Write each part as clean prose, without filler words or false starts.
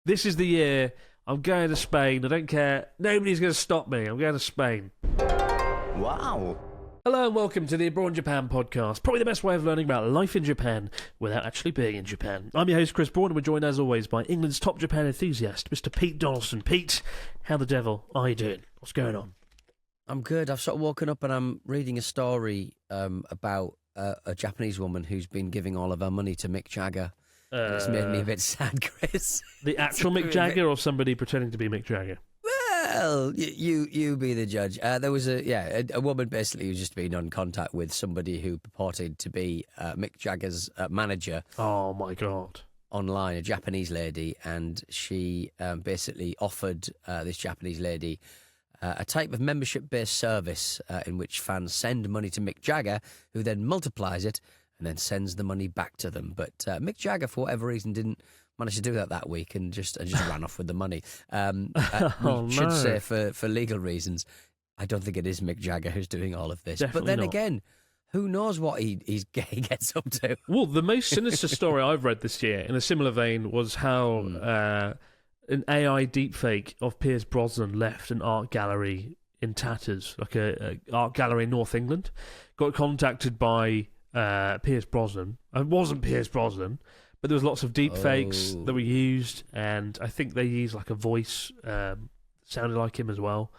This is the year I'm going to Spain. I don't care. Nobody's going to stop me. I'm going to Spain. Wow. Hello and welcome to the Abroad in Japan podcast. Probably the best way of learning about life in Japan without actually being in Japan. I'm your host, Chris Braun, and we're joined as always by England's top Japan enthusiast, Mr. Pete Donaldson. Pete, how the devil are you doing? What's going on? I'm good. I've sort of woken up and I'm reading a story about a Japanese woman who's been giving all of her money to Mick Jagger. And it's made me a bit sad, Chris. The actual Mick Jagger or somebody pretending to be Mick Jagger? Well, you be the judge. There was a woman basically who's just been on contact with somebody who purported to be Mick Jagger's manager. Oh my God. Online, a Japanese lady, and she basically offered this Japanese lady a type of membership-based service in which fans send money to Mick Jagger, who then multiplies it and then sends the money back to them. But Mick Jagger, for whatever reason, didn't manage to do that week and just ran off with the money. We should say, for legal reasons, I don't think it is Mick Jagger who's doing all of this. Definitely but then not. Again, who knows what he gets up to? Well, the most sinister story I've read this year, in a similar vein, was how an AI deepfake of Pierce Brosnan left an art gallery in tatters, like a art gallery in North England. Got contacted by Pierce Brosnan. It wasn't Pierce Brosnan, but there was lots of deepfakes that were used, and I think they used like a voice sounded like him as well.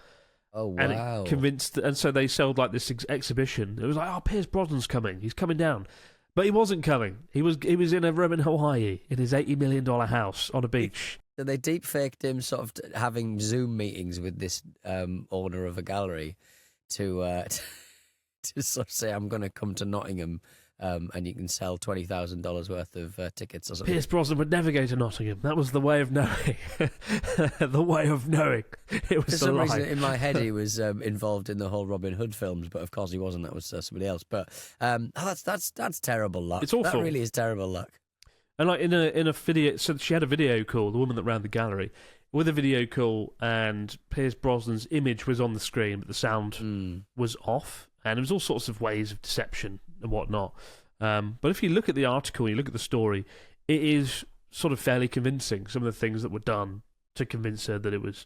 Oh wow! And it convinced, and so they sold like this exhibition. It was like, oh, Pierce Brosnan's coming. He's coming down. But he wasn't coming. He was in a room in Hawaii in his $80 million house on a beach. So they deep-faked him sort of having Zoom meetings with this owner of a gallery to sort of say, I'm going to come to Nottingham and you can sell $20,000 worth of tickets or something. Pierce Brosnan would never go to Nottingham. That was the way of knowing. The way of knowing. It was For some a lie. reason, in my head, he was involved in the whole Robin Hood films, but of course he wasn't. That was somebody else. But that's terrible luck. It's awful. That really is terrible luck. And like in a video, so she had a video call, the woman that ran the gallery, with a video call, and Pierce Brosnan's image was on the screen, but the sound was off, and there was all sorts of ways of deception and whatnot. But if you look at the article, you look at the story, it is sort of fairly convincing, some of the things that were done to convince her that it was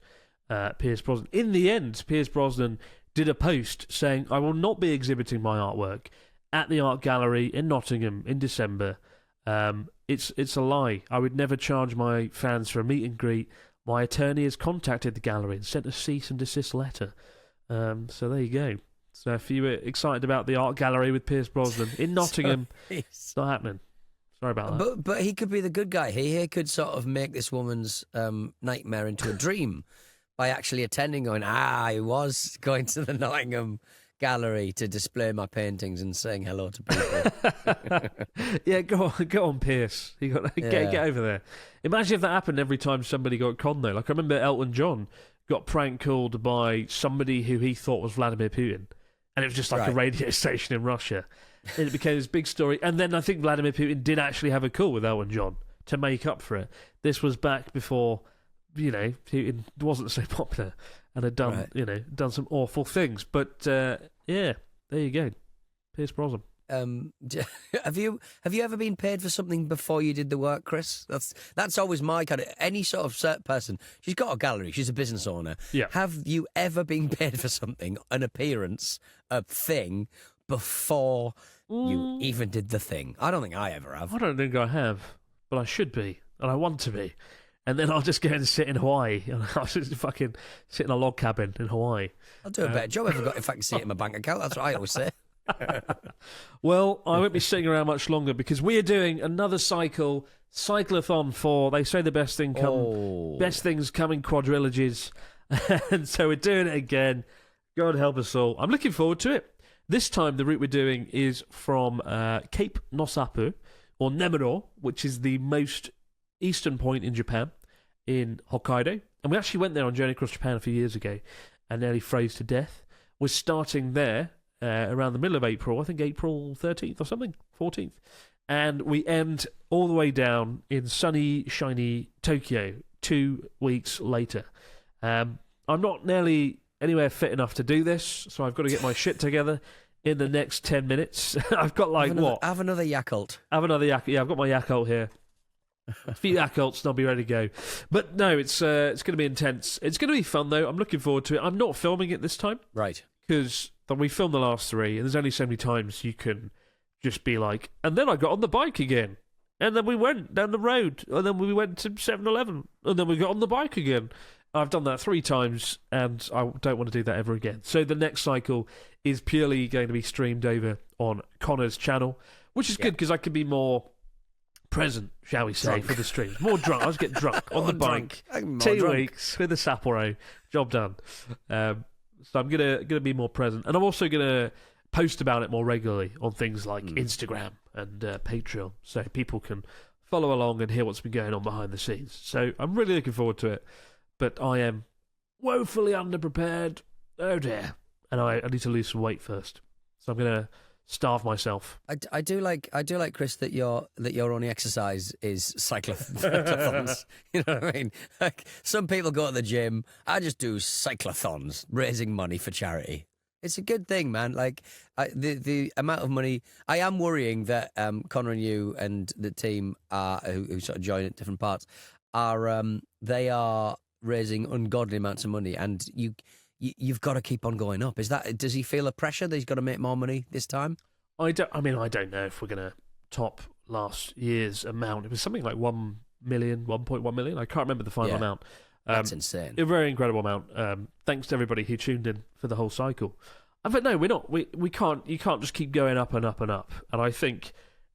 Pierce Brosnan. In the end, Pierce Brosnan did a post saying, I will not be exhibiting my artwork at the art gallery in Nottingham in December. It's a lie. I would never charge my fans for a meet and greet. My attorney has contacted the gallery and sent a cease and desist letter. So there you go. So if you were excited about the art gallery with Pierce Brosnan in Nottingham, it's not happening. Sorry about that. But he could be the good guy. He could sort of make this woman's nightmare into a dream by actually attending, going, I was going to the Nottingham gallery to display my paintings and saying hello to people. Yeah, go on, Pierce. You got get over there. Imagine if that happened every time somebody got conned, though. Like I remember Elton John got prank called by somebody who he thought was Vladimir Putin, and it was just like a radio station in Russia, and it became this big story. And then I think Vladimir Putin did actually have a call with Elton John to make up for it. This was back before, Putin wasn't so popular and had done done some awful things. But yeah, there you go, Pierce Brosnan. Have you ever been paid for something before you did the work, Chris? That's always my kind of, any sort of cert person. She's got a gallery. She's a business owner. Yeah. Have you ever been paid for something, an appearance, a thing, before you even did the thing? I don't think I ever have. I don't think I have, but I should be, and I want to be. And then I'll just go and sit in Hawaii. I'll just fucking sit in a log cabin in Hawaii. I'll do a better job if I can see it in my bank account. That's what I always say. Well, I won't be sitting around much longer because we are doing another cyclothon for, they say the best things come in quadrilogies. And so we're doing it again. God help us all. I'm looking forward to it. This time the route we're doing is from Cape Nosapu, or Nemuro, which is the most eastern point in Japan, in Hokkaido. And we actually went there on Journey Across Japan a few years ago and nearly froze to death. We're starting there around the middle of April, I think April 13th or something, 14th. And we end all the way down in sunny, shiny Tokyo 2 weeks later. I'm not nearly anywhere fit enough to do this, so I've got to get my shit together in the next 10 minutes. I've got Have another Yakult. Have another Yakult. Yeah, I've got my Yakult here. A few Accolts and I'll be ready to go. But no, it's going to be intense. It's going to be fun, though. I'm looking forward to it. I'm not filming it this time. Right. Because we filmed the last 3, and there's only so many times you can just be like, and then I got on the bike again. And then we went down the road. And then we went to 7-Eleven. And then we got on the bike again. I've done that 3 times, and I don't want to do that ever again. So the next cycle is purely going to be streamed over on Connor's channel, which is good because I can be more present, shall we say, Drunk. for the streams. More drunk. I was getting drunk on the bike. 2 weeks with a Sapporo. Job done. So I'm gonna be more present, and I'm also gonna post about it more regularly on things like Instagram and Patreon, so people can follow along and hear what's been going on behind the scenes. So I'm really looking forward to it, but I am woefully underprepared. Oh dear, and I need to lose some weight first, so I'm gonna starve myself. I do like Chris that your only exercise is cyclothons. You know what I mean? Like some people go to the gym. I just do cyclothons, raising money for charity. It's a good thing, man. Like the amount of money. I am worrying that Connor and you and the team who sort of join at different parts they are raising ungodly amounts of money, and you've got to keep on going up. Does he feel a pressure that he's got to make more money this time? I don't know if we're going to top last year's amount. It was something like 1 million, 1.1 million. I can't remember the final amount. That's insane. A very incredible amount. Thanks to everybody who tuned in for the whole cycle. But no, we're not. We can't. You can't just keep going up and up and up. And I think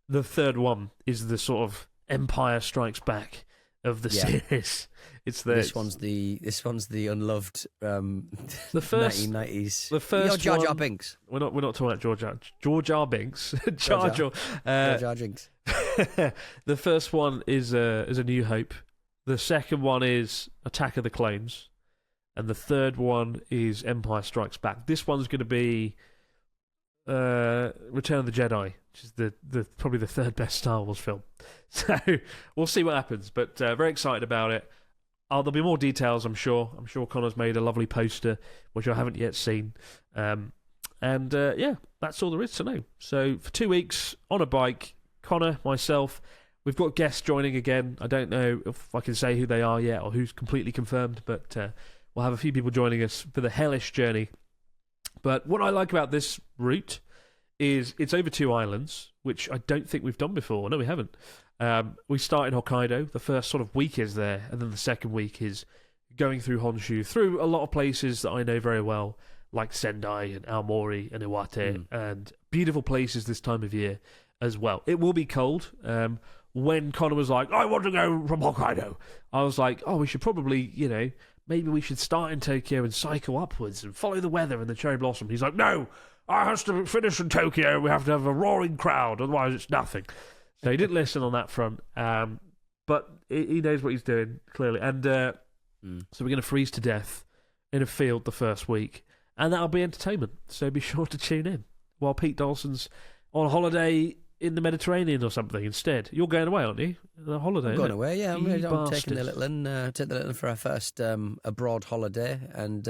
the third one is the sort of Empire Strikes Back of the series. This one's the unloved the first 1990s. The first Jar Jar one, Binks. We're not talking about George R. Binks. Jar Jar. Jar Jinks. The first one is A New Hope. The second one is Attack of the Clones, and the third one is Empire Strikes Back. This one's going to be Return of the Jedi, which is the probably the third best Star Wars film. So we'll see what happens, but very excited about it. There'll be more details, I'm sure. I'm sure Connor's made a lovely poster, which I haven't yet seen. Yeah, that's all there is to know. So for 2 weeks on a bike, Connor, myself, we've got guests joining again. I don't know if I can say who they are yet or who's completely confirmed, but we'll have a few people joining us for the hellish journey. But what I like about this route is it's over 2 islands, which I don't think we've done before. No, we haven't. We start in Hokkaido. The first sort of week is there, and then the second week is going through Honshu, through a lot of places that I know very well, like Sendai and Aomori and Iwate, and beautiful places this time of year as well. It will be cold. When Connor was like, I want to go from Hokkaido, I was like, we should probably, maybe we should start in Tokyo and cycle upwards and follow the weather and the cherry blossom. He's like, no, I have to finish in Tokyo. We have to have a roaring crowd, otherwise it's nothing. So he didn't listen on that front, but he knows what he's doing, clearly. And so we're going to freeze to death in a field the first week, and that'll be entertainment. So be sure to tune in while Pete Dawson's on holiday in the Mediterranean or something instead. You're going away, aren't you? On a holiday, I'm going away, yeah. I'm bastard. taking the little in for our first abroad holiday, and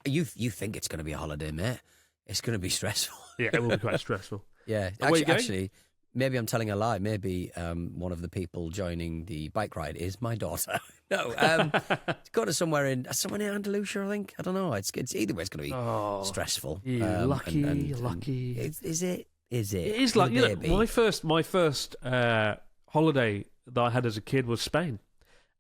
you think it's going to be a holiday, mate? It's going to be stressful. Yeah, it will be quite stressful. Yeah, actually, maybe I'm telling a lie. Maybe one of the people joining the bike ride is my daughter. No, go to somewhere in Andalusia, I think. I don't know. It's either way. It's going to be stressful. Yeah, lucky. Is it? It is like my first holiday that I had as a kid was Spain,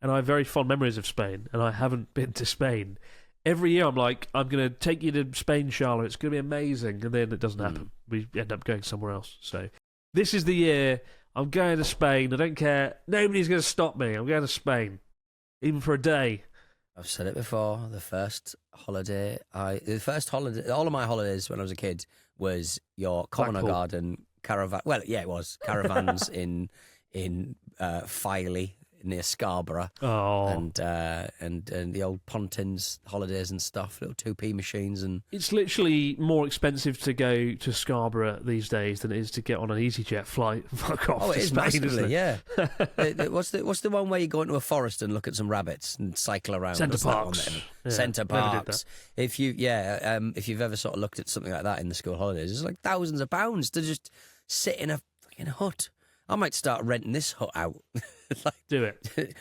and I have very fond memories of Spain. And I haven't been to Spain. Every year I'm like, I'm going to take you to Spain, Charlotte. It's going to be amazing, and then it doesn't happen. We end up going somewhere else. So this is the year I'm going to Spain. I don't care. Nobody's going to stop me. I'm going to Spain, even for a day. I've said it before. The first holiday, all of my holidays when I was a kid was your Corner Garden caravan. Well, yeah, it was caravans in Filey near Scarborough, and the old Pontins holidays and stuff, little 2p machines, and it's literally more expensive to go to Scarborough these days than it is to get on an EasyJet flight. Fuck off! Oh, it to is Spain, massively, isn't it? yeah. What's the one where you go into a forest and look at some rabbits and cycle around? Centre Parks. Centre Parks. If you've ever sort of looked at something like that in the school holidays, it's like thousands of pounds to just sit in a fucking hut I might start renting this hut out. Do it.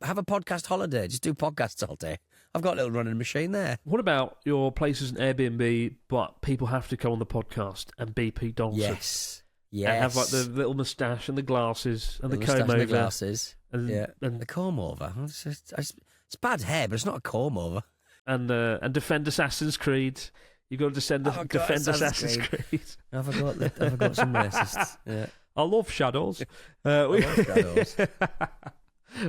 Have a podcast holiday. Just do podcasts all day. I've got a little running machine there. What about your place as an Airbnb, but people have to come on the podcast and be Pete Donaldson? Yes. And have like the little moustache and the glasses and the comb over. And the glasses. And the comb over. It's bad hair, but it's not a comb over. And defend Assassin's Creed. You've got to defend Assassin's Creed. I forgot some racists. Yeah. I love shadows. Shadows.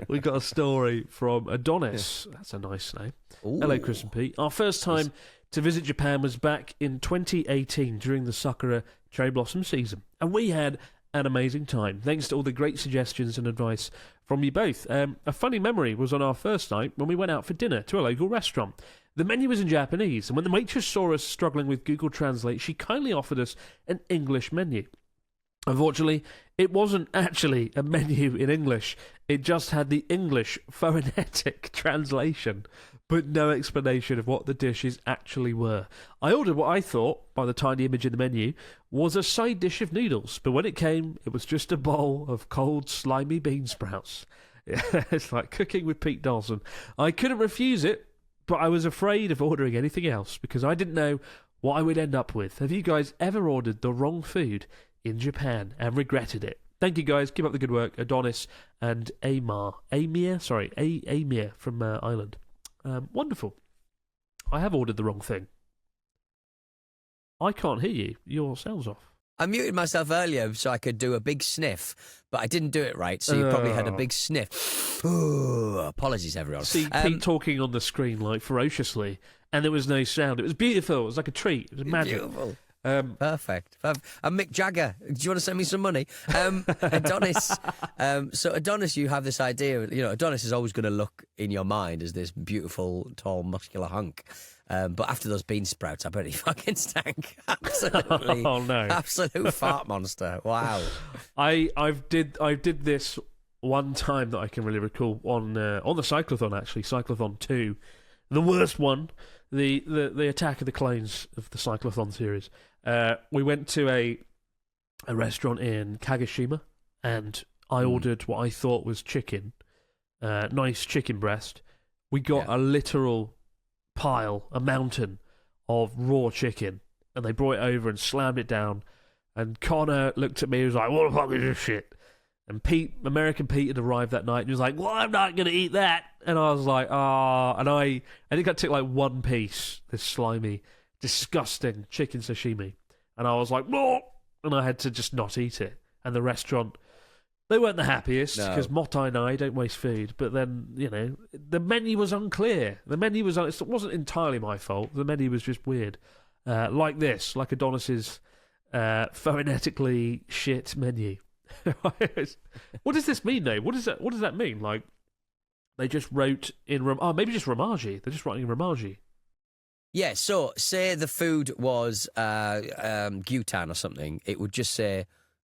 We got a story from Adonis. That's a nice name. Ooh. Hello, Chris and Pete. Our first time to visit Japan was back in 2018 during the Sakura cherry blossom season. And we had an amazing time, thanks to all the great suggestions and advice from you both. A funny memory was on our first night when we went out for dinner to a local restaurant. The menu was in Japanese, and when the waitress saw us struggling with Google Translate, she kindly offered us an English menu. Unfortunately, it wasn't actually a menu in English. It just had the English phonetic translation, but no explanation of what the dishes actually were. I ordered what I thought, by the tiny image in the menu, was a side dish of noodles, but when it came, it was just a bowl of cold, slimy bean sprouts. It's like cooking with Pete Donaldson. I couldn't refuse it, but I was afraid of ordering anything else because I didn't know what I would end up with. Have you guys ever ordered the wrong food in Japan and regretted it? Thank you guys, keep up the good work. Adonis and Amir from Ireland. Wonderful. I have ordered the wrong thing. I can't hear you. Your sound's off. I muted myself earlier so I could do a big sniff, but I didn't do it right, so you probably had a big sniff. Ooh, apologies, everyone. See Pete talking on the screen like ferociously, and there was no sound. It was beautiful. It was like a treat. It was magic. Beautiful. Perfect. And Mick Jagger, do you want to send me some money? Adonis. So Adonis, you have this idea. Adonis is always going to look in your mind as this beautiful, tall, muscular hunk. But after those bean sprouts, I bet he fucking stank. Absolutely. Oh no! Absolute fart monster. Wow. I did this one time that I can really recall on the cyclothon, actually, Cyclothon 2, the worst one, the Attack of the Clones of the Cyclothon series. We went to a restaurant in Kagoshima, and I ordered what I thought was chicken, nice chicken breast. We got a literal a mountain of raw chicken, and they brought it over and slammed it down. And Connor looked at me and was like, "What the fuck is this shit?" And American Pete had arrived that night and he was like, "Well, I'm not going to eat that." And I was like, and I think I took like one piece, this slimy, disgusting chicken sashimi. And I was like, "Whoa!" And I had to just not eat it. And the restaurant, they weren't the happiest because Mottai and I don't waste food. But then, the menu was unclear. It wasn't entirely my fault. The menu was just weird. Like Adonis's phonetically shit menu. What does this mean, though? What does that mean? Like, they just wrote in maybe just Romaji. They're just writing in Romaji. Yeah. So, say the food was gyutan or something, it would just say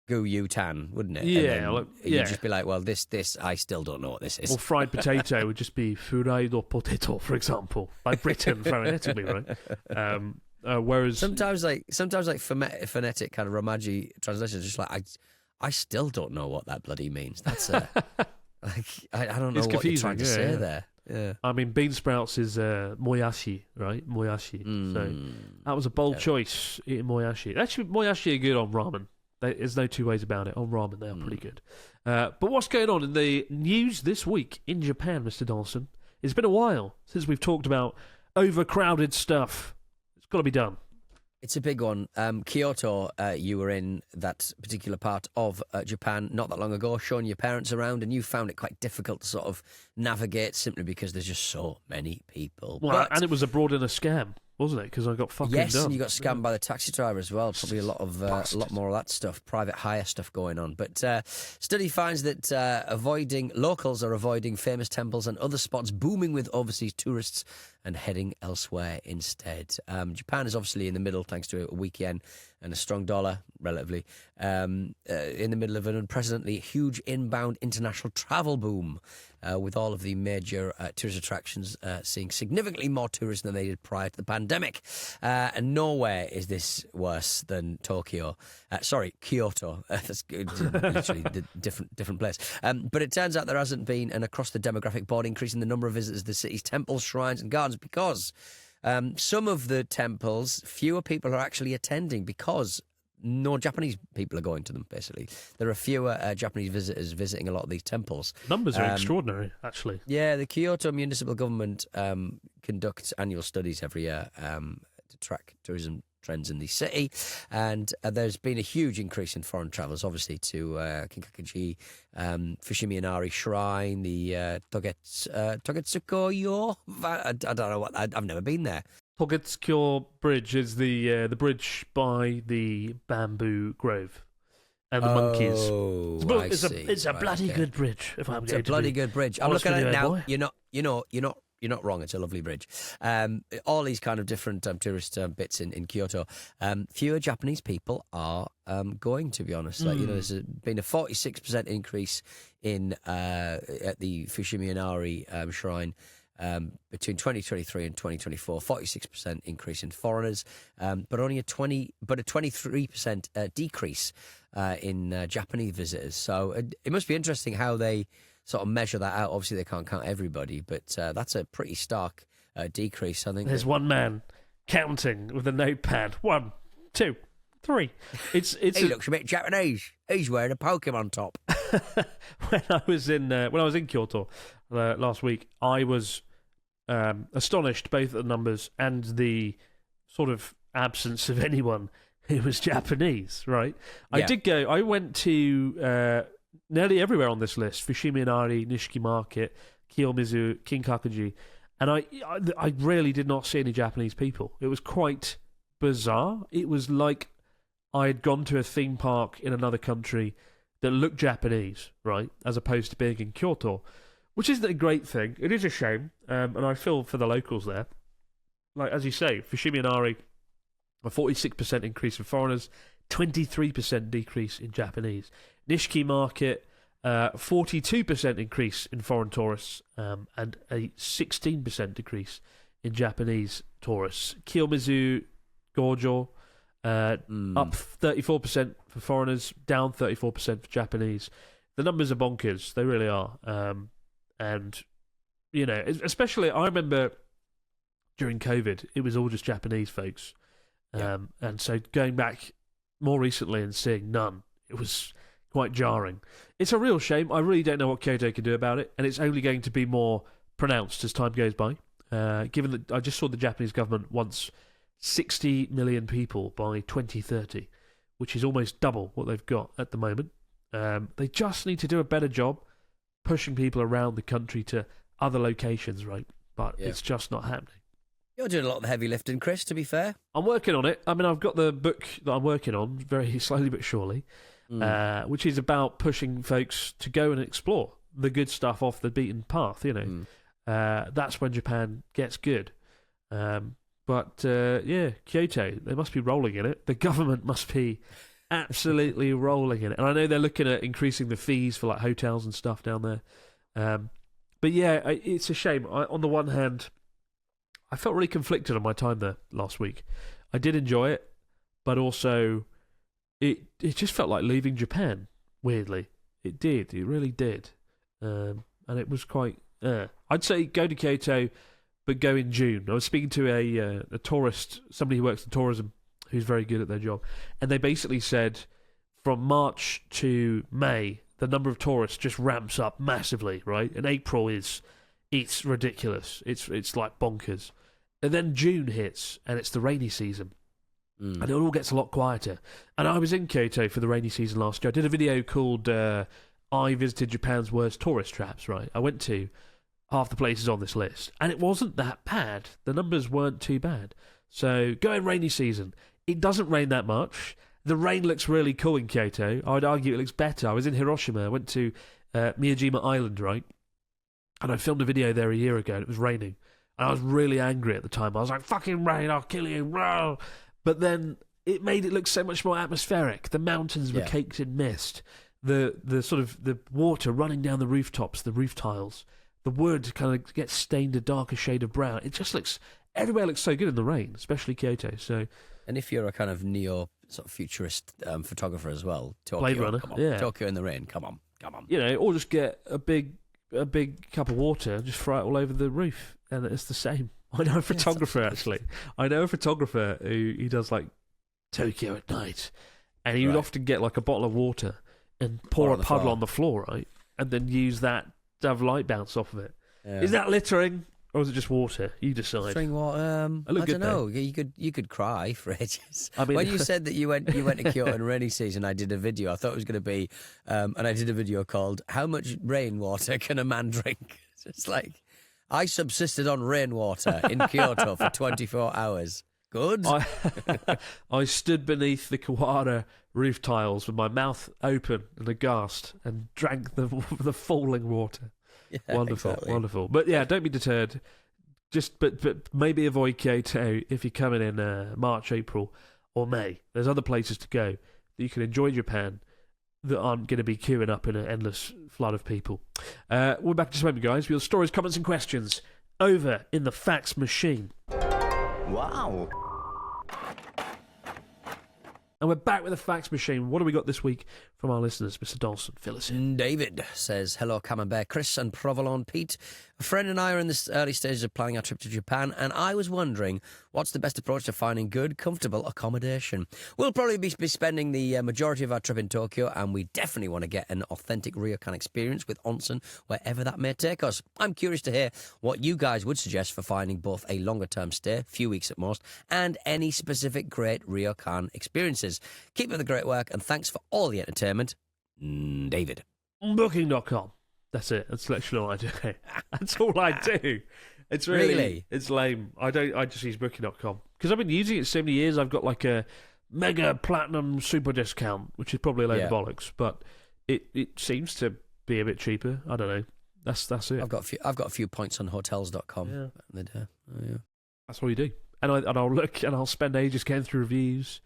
Gu-Yutan, wouldn't it? Yeah. You'd just be like, well, this I still don't know what this is. Or fried potato would just be furaido potato, for example, like Britain phonetically, right? Whereas sometimes phonetic kind of Romaji translations, just like I still don't know what that bloody means. That's I don't know what you're trying to say there. Yeah. I mean, bean sprouts is moyashi, right? Moyashi. So that was a bold choice, eating moyashi. Actually, moyashi are good on ramen. There's no two ways about it. On ramen, they are pretty good. But what's going on in the news this week in Japan, Mr. Donaldson? It's been a while since we've talked about overcrowded stuff. It's got to be done. It's a big one. Kyoto, you were in that particular part of Japan not that long ago, showing your parents around, and you found it quite difficult to sort of navigate simply because there's just so many people. Well, and it was abroad in a scam, wasn't it? Because I got fucking Yes, done. and you got scammed by the taxi driver as well. Probably a lot more of that stuff, private hire stuff going on. But study finds that locals are avoiding famous temples and other spots booming with overseas tourists and heading elsewhere instead. Japan is obviously in the middle thanks to a weak yen and a strong dollar, relatively. in the middle of an unprecedentedly huge inbound international travel boom, with all of the major tourist attractions seeing significantly more tourists than they did prior to the pandemic. And nowhere is this worse than Kyoto. That's literally the different place. But it turns out there hasn't been an across the demographic board increase in the number of visitors to the city's temples, shrines and gardens because some of the temples, fewer people are actually attending because no Japanese people are going to them, basically. There are fewer Japanese visitors visiting a lot of these temples. Numbers are extraordinary, actually. Yeah, the Kyoto municipal government conducts annual studies every year to track tourism trends in the city, and there's been a huge increase in foreign travellers, obviously, to Kinkakuji, Fushimi Inari Shrine, the Togetsukoyo. I don't know what. I've never been there. Togetsuko Bridge is the bridge by the bamboo grove and the monkeys. It's a bloody good bridge. It's a bloody good bridge. I'm looking at it now. You're not wrong. It's a lovely bridge. All these kind of different tourist bits in Kyoto. Fewer Japanese people are going, to be honest. There's been a 46% increase in at the Fushimi Inari Shrine. Between 2023 and 2024, 46% increase in foreigners, but only a 23% decrease in Japanese visitors. So it must be interesting how they sort of measure that out. Obviously, they can't count everybody, but that's a pretty stark decrease. I think there's one man counting with a notepad. 1, 2, 3. He looks a bit Japanese. He's wearing a Pokemon top. When I was in Kyoto last week, I was astonished both at the numbers and the sort of absence of anyone who was Japanese, right? Yeah. I went to nearly everywhere on this list: Fushimi Inari, Nishiki Market, Kiyomizu, Kinkakuji, and I really did not see any Japanese people. It was quite bizarre. It was like I had gone to a theme park in another country that looked Japanese, right, as opposed to being in Kyoto. Which isn't a great thing. It is a shame, and I feel for the locals there. Like, as you say, Fushimi Inari, a 46% increase in foreigners, 23% decrease in Japanese. Nishiki Market, 42% increase in foreign tourists, and a 16% decrease in Japanese tourists. Kiyomizu Gojo, up 34% for foreigners, down 34% for Japanese. The numbers are bonkers. They really are. And, especially, I remember during COVID, it was all just Japanese folks. And so going back more recently and seeing none, it was quite jarring. It's a real shame. I really don't know what Kyoto can do about it, and it's only going to be more pronounced as time goes by. Given that I just saw the Japanese government wants 60 million people by 2030, which is almost double what they've got at the moment. They just need to do a better job pushing people around the country to other locations, right? But it's just not happening. You're doing a lot of the heavy lifting, Chris, to be fair. I'm working on it. I mean, I've got the book that I'm working on, very slowly but surely, which is about pushing folks to go and explore the good stuff off the beaten path, That's when Japan gets good. But Kyoto, they must be rolling in it. The government must be absolutely rolling in it. And I know they're looking at increasing the fees for like hotels and stuff down there. But yeah, it's a shame. On the one hand, I felt really conflicted on my time there last week. I did enjoy it, but also it just felt like leaving Japan, weirdly. It did. It really did. And it was quite... I'd say go to Kyoto, but go in June. I was speaking to a tourist, somebody who works in tourism, who's very good at their job, and they basically said from March to May, the number of tourists just ramps up massively, right? And April it's ridiculous. It's like bonkers. And then June hits, and it's the rainy season. And it all gets a lot quieter. And I was in Kyoto for the rainy season last year. I did a video called I Visited Japan's Worst Tourist Traps, right? I went to half the places on this list, and it wasn't that bad. The numbers weren't too bad. So go in rainy season. It doesn't rain that much. The rain looks really cool in Kyoto. I would argue it looks better. I was in Hiroshima. I went to Miyajima Island, right? And I filmed a video there a year ago, and it was raining. And I was really angry at the time. I was like, fucking rain, I'll kill you. But then it made it look so much more atmospheric. The mountains were caked in mist. The sort of the water running down the rooftops, the roof tiles. The wood kind of gets stained a darker shade of brown. It just looks... Everywhere looks so good in the rain, especially Kyoto. So, and if you're a kind of neo sort of futurist photographer as well, Tokyo, Blade Runner, come on. yeah. Tokyo in the rain, come on. Or just get a big cup of water and just throw it all over the roof, and it's the same. I know a photographer actually. I know a photographer who he does like Tokyo at night, and he would often get like a bottle of water and pour a puddle on the floor, right, and then use that to have light bounce off of it. Yeah. Is that littering? Or is it just water? You decide. Spring water. I don't know. You could cry for ages. I mean, when you said that you went to Kyoto in rainy season, I did a video. I thought it was going to be, and I did a video called "How Much Rainwater Can a Man Drink?" It's like I subsisted on rainwater in Kyoto for 24 hours. Good. I stood beneath the Kawara roof tiles with my mouth open and aghast and drank the falling water. Yeah, wonderful. But yeah, don't be deterred. But maybe avoid Kyoto if you're coming in March, April, or May. There's other places to go that you can enjoy Japan that aren't going to be queuing up in an endless flood of people. We're back in just a moment, guys. With your stories, comments, and questions over in the fax machine. Wow. And we're back with the fax machine. What do we got this week from our listeners? Mr. Dawson, fill us in. David says, hello, Camembert, Chris and Provolone Pete. A friend and I are in the early stages of planning our trip to Japan, and I was wondering what's the best approach to finding good, comfortable accommodation. We'll probably be spending the majority of our trip in Tokyo, and we definitely want to get an authentic ryokan experience with onsen, wherever that may take us. I'm curious to hear what you guys would suggest for finding both a longer-term stay, few weeks at most, and any specific great ryokan experiences. Keep up the great work, and thanks for all the entertainment. David. Booking.com. That's it. That's literally all I do. That's all I do. It's really? It's lame. I just use Booking.com because I've been using it so many years. I've got like a mega platinum super discount, which is probably a load of bollocks, but it seems to be a bit cheaper. I don't know. That's it. I've got a few points on hotels.com. Yeah. That's all you do. And I'll look and I'll spend ages going through reviews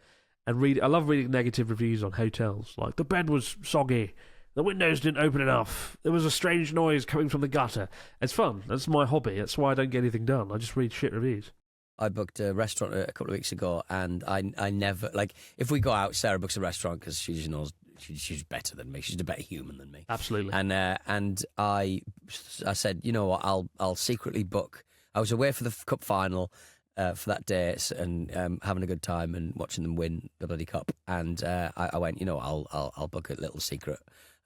and read. I love reading negative reviews on hotels. Like the bed was soggy. The windows didn't open enough. There was a strange noise coming from the gutter. It's fun. That's my hobby. That's why I don't get anything done. I just read shit reviews. I booked a restaurant a couple of weeks ago, and I never, like, if we go out, Sarah books a restaurant because she knows she's better than me. She's a better human than me. Absolutely. And I said, you know what, I'll secretly book. I was away for the cup final for that day and having a good time and watching them win the bloody cup. And I went, you know, I'll book a little secret.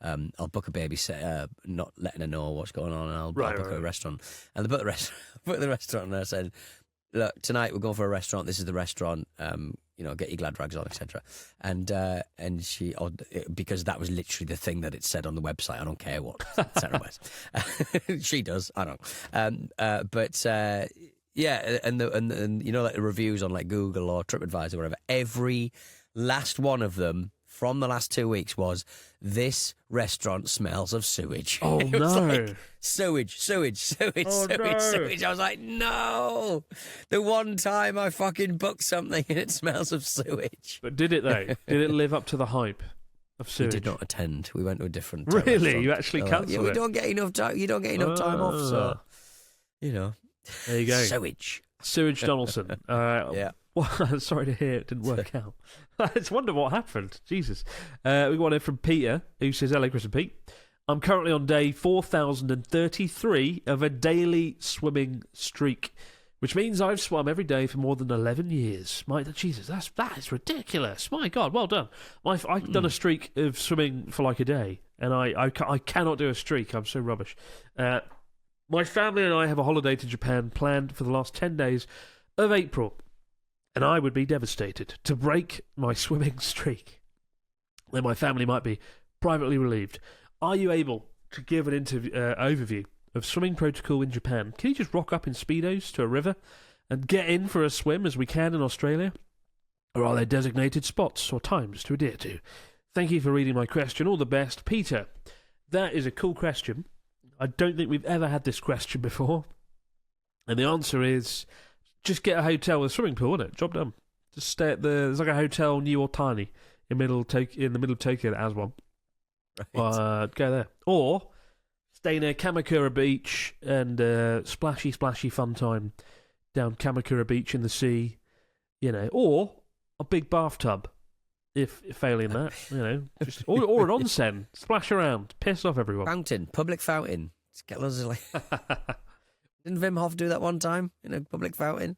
I'll book a babysitter, not letting her know what's going on, and I'll book a restaurant. And I booked the restaurant, and I said, look, tonight we're going for a restaurant. This is the restaurant. You know, get your glad rags on, etc. And she, because that was literally the thing that it said on the website. I don't care what Sarah wears. She does. I don't. Yeah, and you know, like the reviews on like Google or TripAdvisor or whatever. Every last one of them from the last 2 weeks was, this restaurant smells of sewage. Oh, it was no. Like, sewage. I was like, no. The one time I fucking booked something and it smells of sewage. But did it, though? Did it live up to the hype of sewage? We did not attend. We went to a different Really? restaurant. You actually cancelled it? We don't get enough time. You don't get enough time off, so, you know. There you go. Sewage Donaldson. Yeah. Well, sorry to hear it didn't work out. I just wonder what happened. Jesus. We got one here from Peter, who says, hello, Chris and Pete. I'm currently on day 4,033 of a daily swimming streak, which means I've swum every day for more than 11 years. Jesus, that is ridiculous. My God, well done. I've done a streak of swimming for like a day, and I cannot do a streak. I'm so rubbish. My family and I have a holiday to Japan planned for the last 10 days of April, and I would be devastated to break my swimming streak. Then my family might be privately relieved. Are you able to give an overview of swimming protocol in Japan? Can you just rock up in Speedos to a river and get in for a swim as we can in Australia? Or are there designated spots or times to adhere to? Thank you for reading my question. All the best, Peter. That is a cool question. I don't think we've ever had this question before. And the answer is, just get a hotel with a swimming pool, isn't it? Job done. Just stay at there's like a hotel, new or tiny, in the middle of Tokyo that has one. Right. Go there. Or stay near Kamakura Beach and splashy fun time down Kamakura Beach in the sea, or a big bathtub. If failing that, or an onsen, splash around, piss off everyone. Fountain, public fountain. Just get loads of Didn't Wim Hof do that one time in a public fountain?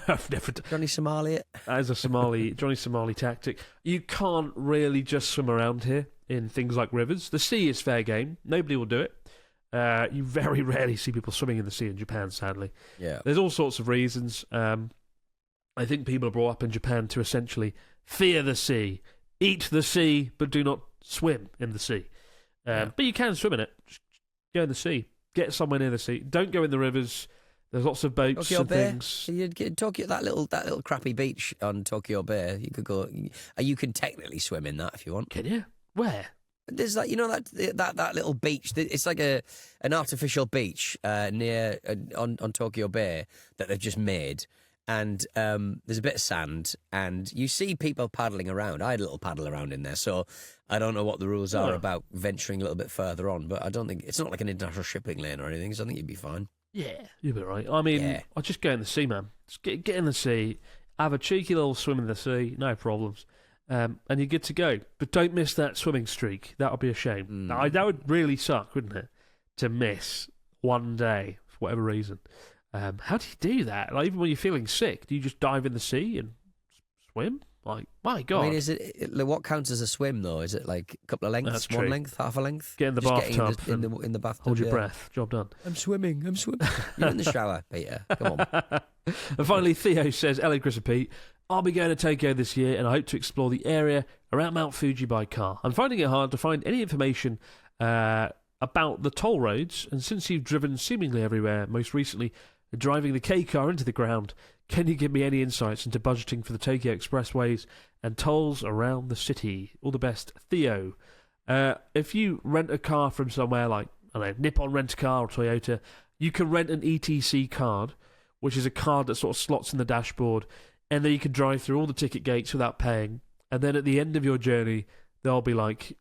I've never done. Johnny Somali it. That is a Johnny Somali tactic. You can't really just swim around here in things like rivers. The sea is fair game. Nobody will do it. You very rarely see people swimming in the sea in Japan, sadly. Yeah. There's all sorts of reasons. I think people are brought up in Japan to essentially fear the sea, eat the sea, but do not swim in the sea. But you can swim in it. Just go in the sea. Get somewhere near the sea. Don't go in the rivers. There's lots of boats Tokyo and Bay. things. You'd get Tokyo, that little crappy beach on Tokyo Bay. You could go. You can technically swim in that if you want. Can you? Where? There's that little beach. It's like an artificial beach near on Tokyo Bay that they've just made. And there's a bit of sand, and you see people paddling around. I had a little paddle around in there, so I don't know what the rules are about venturing a little bit further on, but I don't think it's not like an international shipping lane or anything, so I think you'd be fine. Yeah, you'll be right. I mean, I'll just go in the sea, man. Just get in the sea, have a cheeky little swim in the sea, no problems, and you're good to go. But don't miss that swimming streak. That'll be a shame. That would really suck, wouldn't it, to miss one day for whatever reason. How do you do that? Like, even when you're feeling sick, do you just dive in the sea and swim? Like, my God. I mean, what counts as a swim, though? Is it like a couple of lengths, That's one true. length, half a length? Get in the bathtub in the bathtub. Hold your breath. Job done. I'm swimming. You're in the shower, Peter. Come on. And finally, Theo says, hello, Chris and Pete. I'll be going to Tokyo this year, and I hope to explore the area around Mount Fuji by car. I'm finding it hard to find any information about the toll roads, and since you've driven seemingly everywhere, most recently driving the K car into the ground, can you give me any insights into budgeting for the Tokyo expressways and tolls around the city? All the best, Theo. If you rent a car from somewhere like, I don't know, Nippon Rent-A-Car or Toyota, you can rent an ETC card, which is a card that sort of slots in the dashboard, and then you can drive through all the ticket gates without paying. And then at the end of your journey, they'll be like,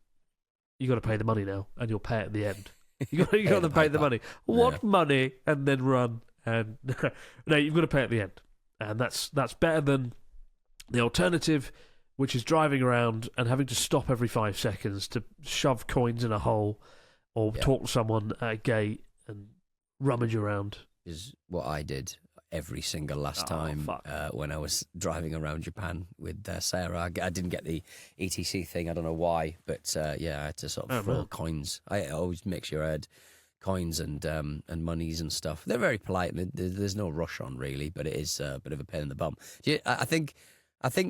you got to pay the money now, and you'll pay it at the end. You got to pay the money. What money? And then run. And no, you've got to pay at the end, and that's better than the alternative, which is driving around and having to stop every 5 seconds to shove coins in a hole or talk to someone at a gate and rummage around. Is what I did every single last time when I was driving around Japan with Sarah. I didn't get the ETC thing. I don't know why, but I had to sort of throw coins. I always make sure I had coins and monies and stuff. They're very polite. There's no rush on really, but it is a bit of a pain in the bum. I think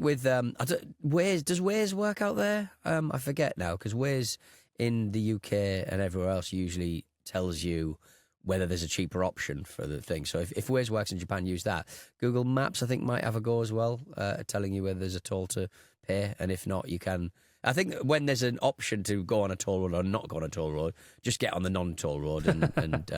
with Waze, does Waze work out there? I forget now, because Waze in the UK and everywhere else usually tells you whether there's a cheaper option for the thing. So if Waze works in Japan, use that. Google Maps, I think, might have a go as well, telling you whether there's a toll to pay, and if not, you can. I think when there's an option to go on a toll road or not go on a toll road, just get on the non-toll road, and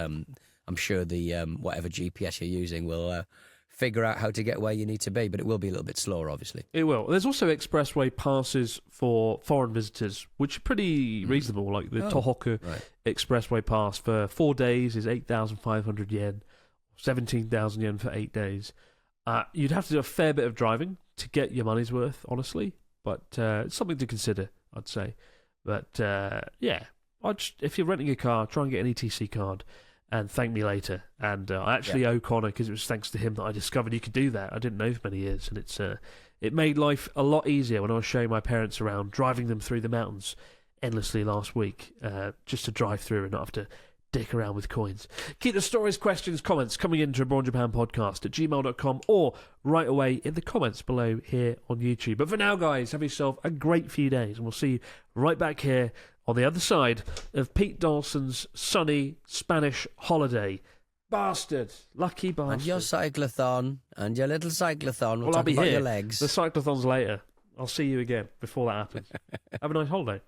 I'm sure the whatever GPS you're using will figure out how to get where you need to be, but it will be a little bit slower, obviously. It will. There's also expressway passes for foreign visitors, which are pretty reasonable, like the Tohoku Expressway Pass for 4 days is 8,500 yen, 17,000 yen for 8 days. You'd have to do a fair bit of driving to get your money's worth, honestly. But it's something to consider, I'd say. But if you're renting a car, try and get an ETC card and thank me later. And I actually owe Connor, because it was thanks to him that I discovered you could do that. I didn't know for many years, and it made life a lot easier when I was showing my parents around, driving them through the mountains endlessly last week, just to drive through and not have to dick around with coins. Keep the stories, questions, comments coming into Abroad Japan Podcast at gmail.com or right away in the comments below here on YouTube. But for now, guys, have yourself a great few days, and we'll see you right back here on the other side of Pete Dawson's sunny Spanish holiday. Bastard. Lucky bastard. And your cyclothon, and your little cyclothon. We'll talk I'll be about here. your legs. The cyclothon's later. I'll see you again before that happens. Have a nice holiday.